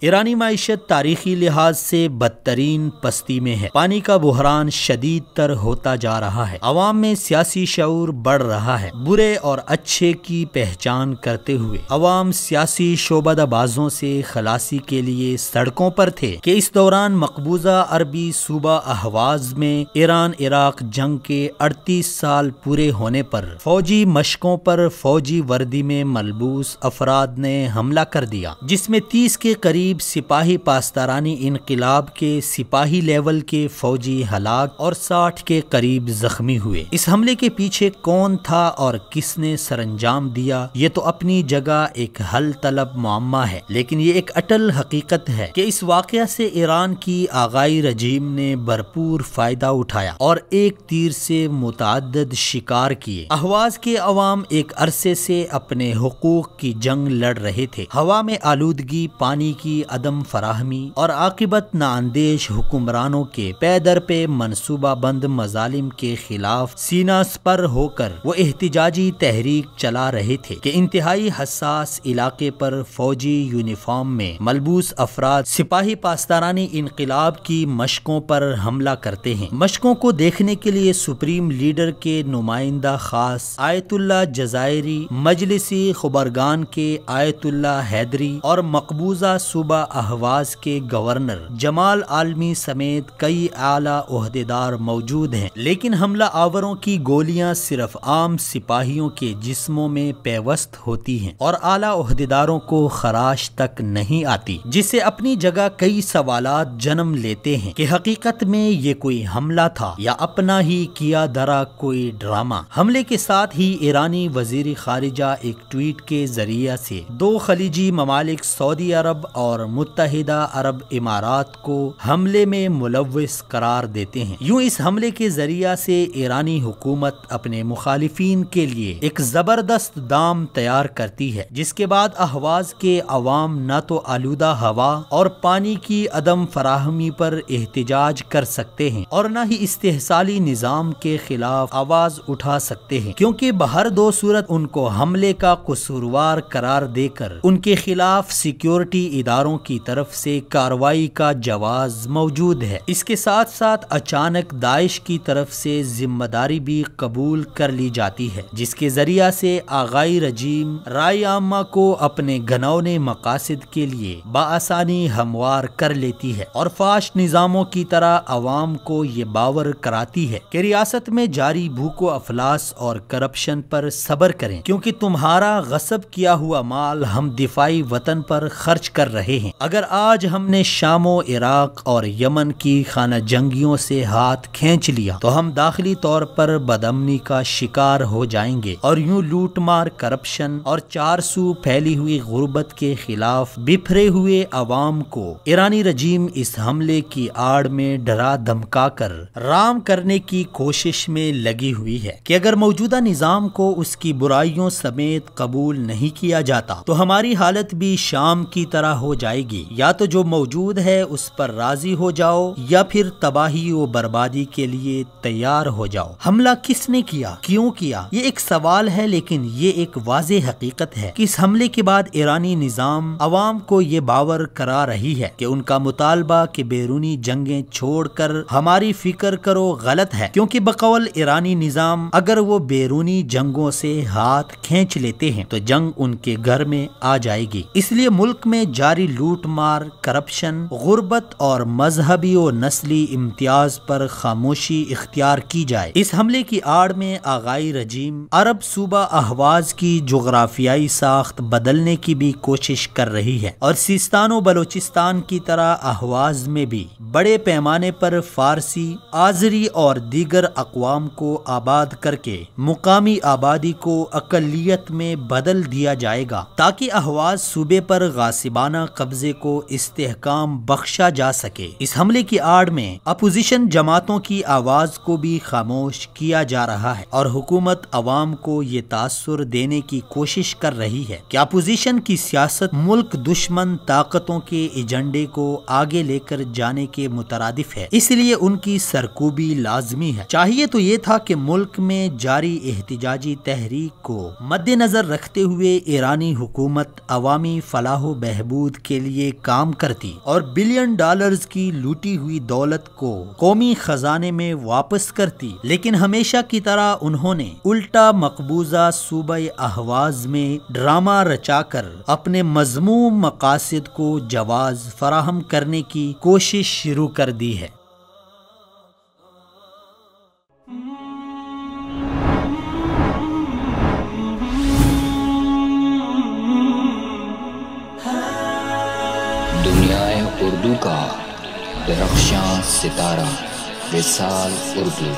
ایرانی معیشت تاریخی لحاظ سے بدترین پستی میں ہے۔ پانی کا بحران شدید تر ہوتا جا رہا ہے۔ عوام میں سیاسی شعور بڑھ رہا ہے۔ برے اور اچھے کی پہچان کرتے ہوئے عوام سیاسی شعبدہ بازوں سے خلاصی کے لیے سڑکوں پر تھے کہ اس دوران مقبوضہ عربی صوبہ اہواز میں ایران عراق جنگ کے 38 سال پورے ہونے پر فوجی مشقوں پر فوجی وردی میں ملبوس افراد نے حملہ کر دیا، جس میں 30 کے قریب سپاہی پاسدارانی انقلاب کے سپاہی لیول کے فوجی ہلاک اور 60 کے قریب زخمی ہوئے۔ اس حملے کے پیچھے کون تھا اور کس نے سر انجام دیا، یہ تو اپنی جگہ ایک حل طلب معمہ ہے، لیکن یہ ایک اٹل حقیقت ہے کہ اس واقعہ سے ایران کی آغائی رجیم نے بھرپور فائدہ اٹھایا اور ایک تیر سے متعدد شکار کیے۔ اہواز کے عوام ایک عرصے سے اپنے حقوق کی جنگ لڑ رہے تھے۔ ہوا میں آلودگی، پانی کی عدم فراہمی اور عاقبت نااندیش حکمرانوں کے پے در پہ منصوبہ بند مظالم کے خلاف سینہ سپر ہو کر وہ احتجاجی تحریک چلا رہے تھے کہ انتہائی حساس علاقے پر فوجی یونیفارم میں ملبوس افراد سپاہی پاسدارانی انقلاب کی مشقوں پر حملہ کرتے ہیں۔ مشقوں کو دیکھنے کے لیے سپریم لیڈر کے نمائندہ خاص آیت اللہ جزائری، مجلسی خبرگان کے آیت اللہ حیدری اور مقبوضہ صوبہ اہواز کے گورنر جمال عالمی سمیت کئی اعلیٰ عہدیدار موجود ہیں، لیکن حملہ آوروں کی گولیاں صرف عام سپاہیوں کے جسموں میں پیوست ہوتی ہیں اور اعلیٰ عہدیداروں کو خراش تک نہیں آتی، جس سے اپنی جگہ کئی سوالات جنم لیتے ہیں کہ حقیقت میں یہ کوئی حملہ تھا یا اپنا ہی کیا دھرا کوئی ڈرامہ۔ حملے کے ساتھ ہی ایرانی وزیر خارجہ ایک ٹویٹ کے ذریعے سے دو خلیجی ممالک سعودی عرب اور متحدہ عرب امارات کو حملے میں ملوث قرار دیتے ہیں۔ یوں اس حملے کے ذریعے سے ایرانی حکومت اپنے مخالفین کے لیے ایک زبردست دام تیار کرتی ہے، جس کے بعد اہواز کے عوام نہ تو آلودہ ہوا اور پانی کی عدم فراہمی پر احتجاج کر سکتے ہیں اور نہ ہی استحصالی نظام کے خلاف آواز اٹھا سکتے ہیں، کیونکہ بہر دو صورت ان کو حملے کا قصوروار قرار دے کر ان کے خلاف سیکیورٹی اداروں کی طرف سے کارروائی کا جواز موجود ہے۔ اس کے ساتھ ساتھ اچانک داعش کی طرف سے ذمہ داری بھی قبول کر لی جاتی ہے، جس کے ذریعے سے آغائی رجیم رائے عامہ کو اپنے گھنونے مقاصد کے لیے بآسانی ہموار کر لیتی ہے اور فاش نظاموں کی طرح عوام کو یہ باور کراتی ہے کہ ریاست میں جاری بھوک و افلاس اور کرپشن پر صبر کریں، کیونکہ تمہارا غصب کیا ہوا مال ہم دفاعی وطن پر خرچ کر رہے ہیں۔ اگر آج ہم نے شام و عراق اور یمن کی خانہ جنگیوں سے ہاتھ کھینچ لیا تو ہم داخلی طور پر بدامنی کا شکار ہو جائیں گے اور یوں لوٹ مار، کرپشن اور چار سو پھیلی ہوئی غربت کے خلاف بپھرے ہوئے عوام کو ایرانی رجیم اس حملے کی آڑ میں ڈرا دھمکا کر رام کرنے کی کوشش میں لگی ہوئی ہے کہ اگر موجودہ نظام کو اس کی برائیوں سمیت قبول نہیں کیا جاتا تو ہماری حالت بھی شام کی طرح ہو جائے گی، یا تو جو موجود ہے اس پر راضی ہو جاؤ یا پھر تباہی و بربادی کے لیے تیار ہو جاؤ۔ حملہ کس نے کیا، کیوں کیا، یہ ایک سوال ہے، لیکن یہ ایک واضح حقیقت ہے کہ اس حملے کے بعد ایرانی نظام عوام کو یہ باور کرا رہی ہے کہ ان کا مطالبہ کہ بیرونی جنگیں چھوڑ کر ہماری فکر کرو غلط ہے، کیونکہ بقول ایرانی نظام اگر وہ بیرونی جنگوں سے ہاتھ کھینچ لیتے ہیں تو جنگ ان کے گھر میں آ جائے گی۔ اس لیے ملک میں جاری لوٹ مار، کرپشن، غربت اور مذہبی و نسلی امتیاز پر خاموشی اختیار کی جائے۔ اس حملے کی آڑ میں آغائی رجیم عرب صوبہ اہواز کی جغرافیائی ساخت بدلنے کی بھی کوشش کر رہی ہے اور سیستان و بلوچستان کی طرح اہواز میں بھی بڑے پیمانے پر فارسی، آذری اور دیگر اقوام کو آباد کر کے مقامی آبادی کو اقلیت میں بدل دیا جائے گا تاکہ اہواز صوبے پر غاصبانہ قبضے کو استحکام بخشا جا سکے۔ اس حملے کی آڑ میں اپوزیشن جماعتوں کی آواز کو بھی خاموش کیا جا رہا ہے اور حکومت عوام کو یہ تاثر دینے کی کوشش کر رہی ہے کہ اپوزیشن کی سیاست ملک دشمن طاقتوں کے ایجنڈے کو آگے لے کر جانے کے مترادف ہے، اس لیے ان کی سرکوبی لازمی ہے۔ چاہیے تو یہ تھا کہ ملک میں جاری احتجاجی تحریک کو مد نظر رکھتے ہوئے ایرانی حکومت عوامی فلاح و بہبود کے لیے کام کرتی اور بلین ڈالرز کی لوٹی ہوئی دولت کو قومی خزانے میں واپس کرتی، لیکن ہمیشہ کی طرح انہوں نے الٹا مقبوضہ صوبہ اہواز میں ڈرامہ رچا کر اپنے مذموم مقاصد کو جواز فراہم کرنے کی کوشش شروع کر دی ہے۔ دنیائے اردو کا درخشاں ستارہ وصال اردو۔